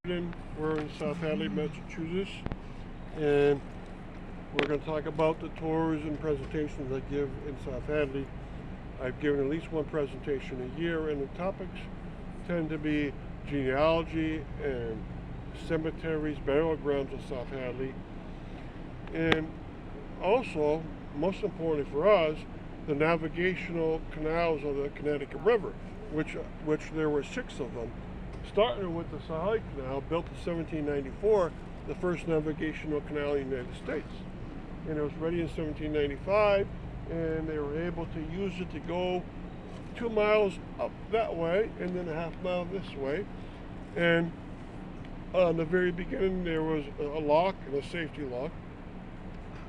We're in South Hadley, Massachusetts, and we're going to talk about the tours and presentations I give in South Hadley. I've given at least one presentation a year, and the topics tend to be genealogy and cemeteries, burial grounds of South Hadley, and also, most importantly for us, the navigational canals of the Connecticut River, which there were 6 of them. Starting with the Hadley Canal, built in 1794, the first navigational canal in the United States. And it was ready in 1795, and they were able to use it to go 2 miles up that way, and then a half mile this way. And in the very beginning, there was a lock and a safety lock.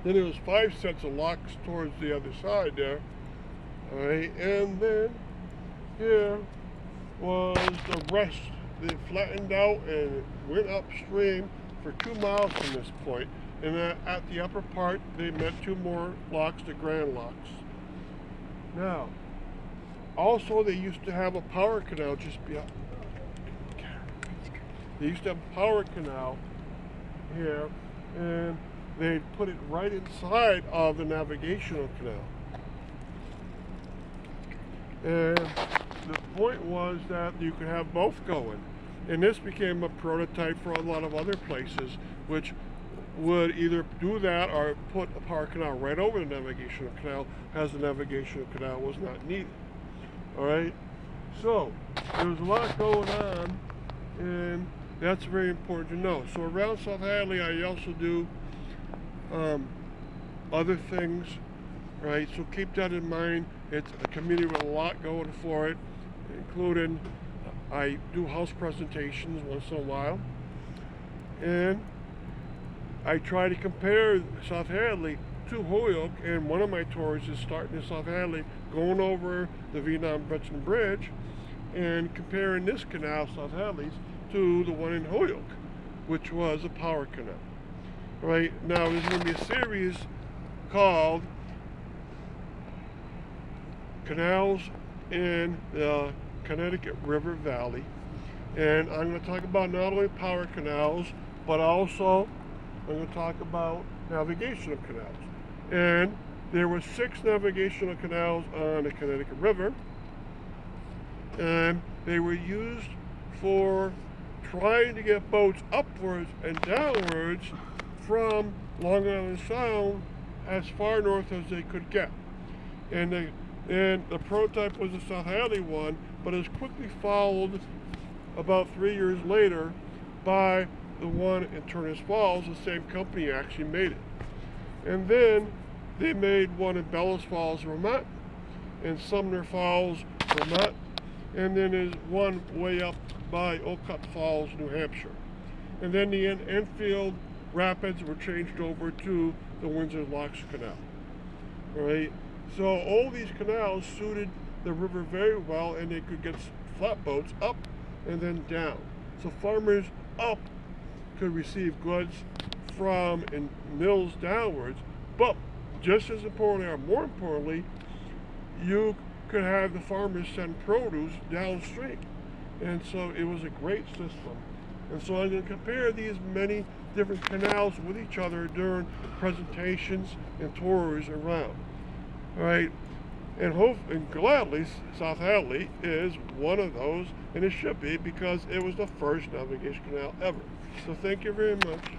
Then there was 5 sets of locks towards the other side there. All right, and then here was the rest. They flattened out and went upstream for 2 miles from this point. And at the upper part, they met 2 more locks, the Grand Locks. Now, also they used to have a power canal just beyond. They used to have a power canal here, and they put it right inside of the navigational canal. And the point was that you could have both going. And this became a prototype for a lot of other places, which would either do that or put a power canal right over the navigational canal, as the navigational canal was not needed. All right? So, there was a lot going on, and that's very important to know. So around South Hadley, I also do other things, right? So keep that in mind. It's a community with a lot going for it, including I do house presentations once in a while, and I try to compare South Hadley to Holyoke, and one of my tours is starting in South Hadley, going over the Vietnam-Veteran Bridge, and comparing this canal, South Hadley's, to the one in Holyoke, which was a power canal. Right now, there's going to be a series called Canals in the Connecticut River Valley, and I'm going to talk about not only power canals, but also I'm going to talk about navigational canals. And there were 6 navigational canals on the Connecticut River, and they were used for trying to get boats upwards and downwards from Long Island Sound as far north as they could get. And the prototype was the South Hadley one, but it was quickly followed about 3 years later by the one in Turner's Falls. The same company actually made it. And then they made one in Bellows Falls, Vermont, and Sumner Falls, Vermont, and then there's one way up by Olcott Falls, New Hampshire. And then the Enfield Rapids were changed over to the Windsor Locks Canal. Right? So all these canals suited the river very well, and they could get flatboats up and then down. So farmers up could receive goods from in mills downwards, but just as importantly, or more importantly, you could have the farmers send produce downstream. And so it was a great system. And so I'm going to compare these many different canals with each other during presentations and tours around. All right, and gladly, South Hadley is one of those, and it should be, because it was the first navigation canal ever. So thank you very much.